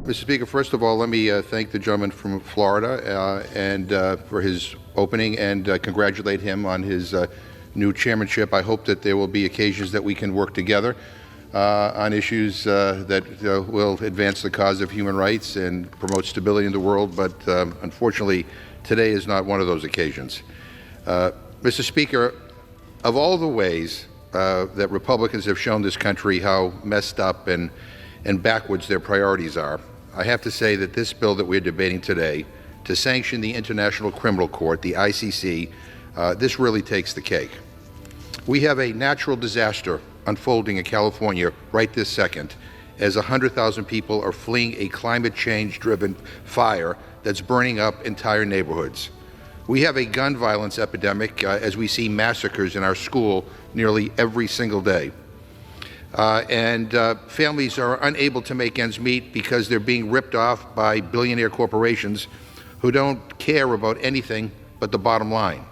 Mr. Speaker, first of all, let me thank the gentleman from Florida for his opening and congratulate him on his new chairmanship. I hope that there will be occasions that we can work together on issues that will advance the cause of human rights and promote stability in the world, but unfortunately, today is not one of those occasions. Mr. Speaker, of all the ways that Republicans have shown this country how messed up and backwards their priorities are, I have to say that this bill that we're debating today to sanction the International Criminal Court, the ICC, this really takes the cake. We have a natural disaster unfolding in California right this second as 100,000 people are fleeing a climate change-driven fire that's burning up entire neighborhoods. We have a gun violence epidemic as we see massacres in our school nearly every single day. Families are unable to make ends meet because they're being ripped off by billionaire corporations who don't care about anything but the bottom line.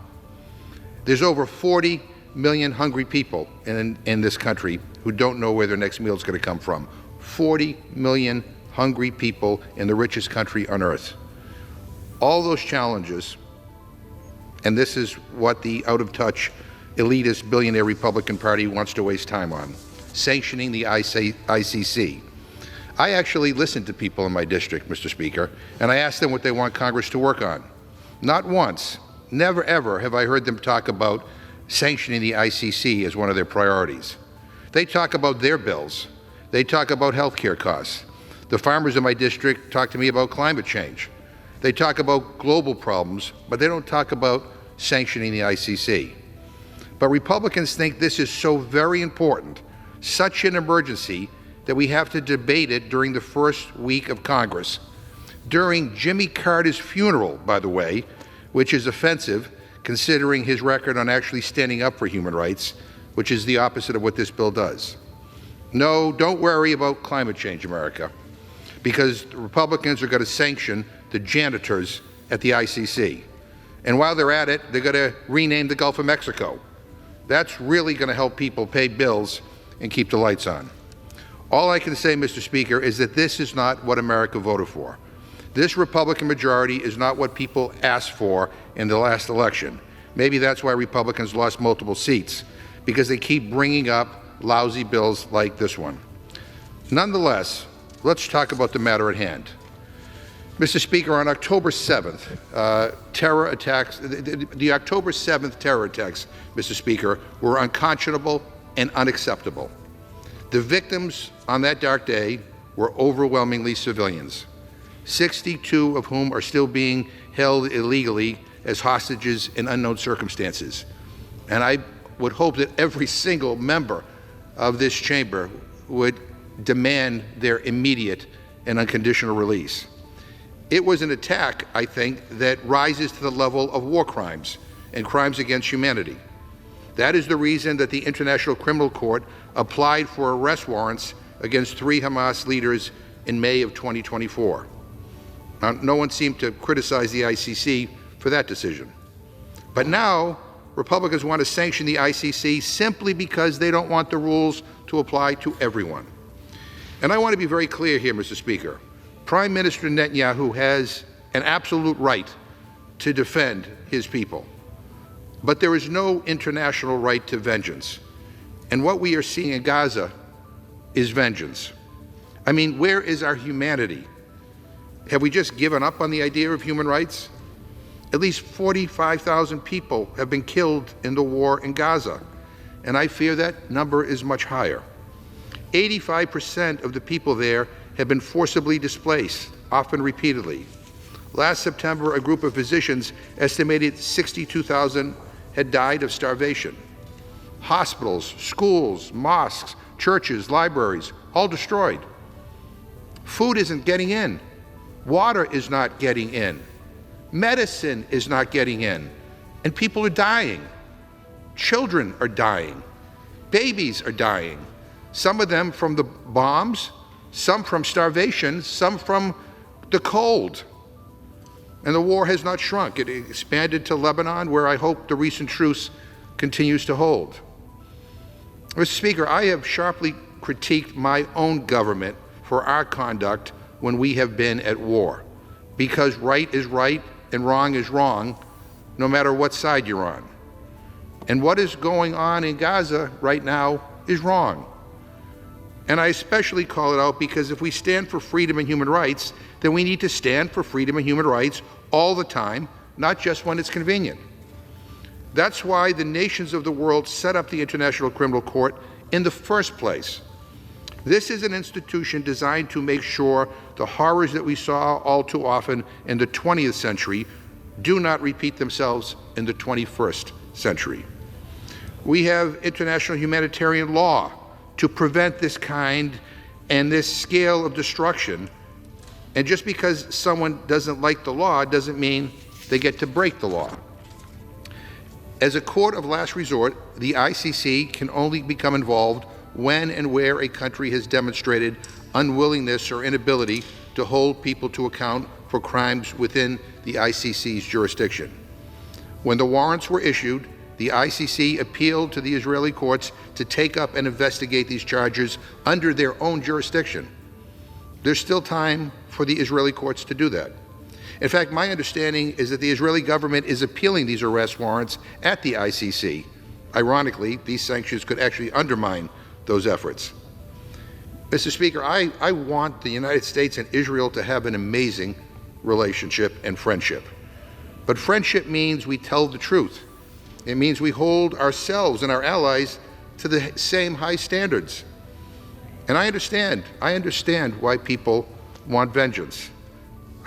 There's over 40 million hungry people in this country who don't know where their next meal is going to come from. 40 million hungry people in the richest country on earth. All those challenges, and this is what the out-of-touch, elitist, billionaire Republican Party wants to waste time on, sanctioning the ICC. I actually listened to people in my district, Mr. Speaker, and I asked them what they want Congress to work on. Not once, never ever have I heard them talk about sanctioning the ICC as one of their priorities. They talk about their bills. They talk about health care costs. The farmers in my district talk to me about climate change. They talk about global problems, but they don't talk about sanctioning the ICC. But Republicans think this is so very important, such an emergency, that we have to debate it during the first week of Congress. During Jimmy Carter's funeral, by the way, which is offensive considering his record on actually standing up for human rights, which is the opposite of what this bill does. No, don't worry about climate change, America, because the Republicans are going to sanction the janitors at the ICC. And while they're at it, they're going to rename the Gulf of Mexico. That's really going to help people pay bills and keep the lights on. All I can say, Mr. Speaker, is that this is not what America voted for. This Republican majority is not what people asked for in the last election. Maybe that's why Republicans lost multiple seats, because they keep bringing up lousy bills like this one. Nonetheless, let's talk about the matter at hand. Mr. Speaker, on October 7th, the October 7th terror attacks, Mr. Speaker, were unconscionable and unacceptable. The victims on that dark day were overwhelmingly civilians, 62 of whom are still being held illegally as hostages in unknown circumstances. And I would hope that every single member of this chamber would demand their immediate and unconditional release. It was an attack, I think, that rises to the level of war crimes and crimes against humanity. That is the reason that the International Criminal Court applied for arrest warrants against 3 Hamas leaders in May of 2024. Now, no one seemed to criticize the ICC for that decision. But now, Republicans want to sanction the ICC simply because they don't want the rules to apply to everyone. And I want to be very clear here, Mr. Speaker. Prime Minister Netanyahu has an absolute right to defend his people. But there is no international right to vengeance. And what we are seeing in Gaza is vengeance. I mean, where is our humanity? Have we just given up on the idea of human rights? At least 45,000 people have been killed in the war in Gaza, and I fear that number is much higher. 85% of the people there have been forcibly displaced, often repeatedly. Last September, a group of physicians estimated 62,000 had died of starvation. Hospitals, schools, mosques, churches, libraries, all destroyed. Food isn't getting in. Water is not getting in. Medicine is not getting in. And people are dying. Children are dying. Babies are dying. Some of them from the bombs, some from starvation, some from the cold. And the war has not shrunk. It expanded to Lebanon, where I hope the recent truce continues to hold. Mr. Speaker, I have sharply critiqued my own government for our conduct when we have been at war, because right is right and wrong is wrong, no matter what side you're on. And what is going on in Gaza right now is wrong. And I especially call it out because if we stand for freedom and human rights, then we need to stand for freedom and human rights all the time, not just when it's convenient. That's why the nations of the world set up the International Criminal Court in the first place. This is an institution designed to make sure the horrors that we saw all too often in the 20th century do not repeat themselves in the 21st century. We have international humanitarian law to prevent this kind and this scale of destruction. And just because someone doesn't like the law doesn't mean they get to break the law. As a court of last resort, the ICC can only become involved when and where a country has demonstrated unwillingness or inability to hold people to account for crimes within the ICC's jurisdiction. When the warrants were issued, the ICC appealed to the Israeli courts to take up and investigate these charges under their own jurisdiction. There's still time for the Israeli courts to do that. In fact, my understanding is that the Israeli government is appealing these arrest warrants at the ICC. Ironically, these sanctions could actually undermine those efforts. Mr. Speaker, I want the United States and Israel to have an amazing relationship and friendship. But friendship means we tell the truth. It means we hold ourselves and our allies to the same high standards. And I understand why people want vengeance.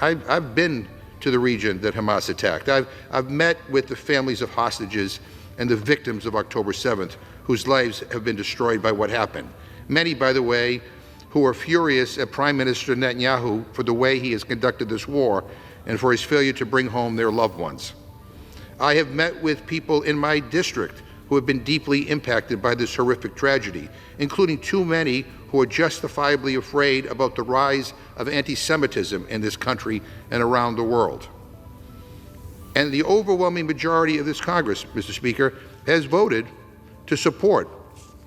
I've been to the region that Hamas attacked. I've met with the families of hostages and the victims of October 7th, whose lives have been destroyed by what happened. Many, by the way, who are furious at Prime Minister Netanyahu for the way he has conducted this war and for his failure to bring home their loved ones. I have met with people in my district who have been deeply impacted by this horrific tragedy, including too many who are justifiably afraid about the rise of anti-Semitism in this country and around the world. And the overwhelming majority of this Congress, Mr. Speaker, has voted to support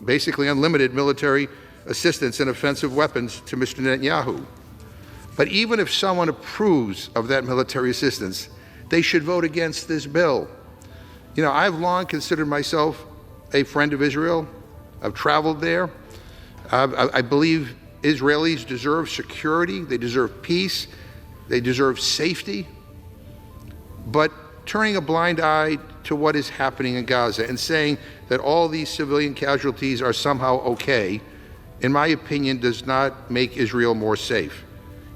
basically unlimited military assistance and offensive weapons to Mr. Netanyahu. But even if someone approves of that military assistance, they should vote against this bill. You know, I've long considered myself a friend of Israel. I've traveled there. I believe Israelis deserve security, they deserve peace, they deserve safety. But turning a blind eye to what is happening in Gaza and saying that all these civilian casualties are somehow okay, in my opinion, does not make Israel more safe.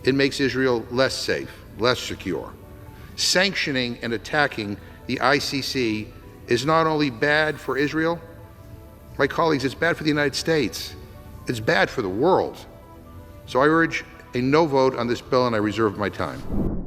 It makes Israel less safe, less secure. Sanctioning and attacking the ICC is not only bad for Israel, my colleagues, it's bad for the United States. It's bad for the world. So I urge a no vote on this bill, and I reserve my time.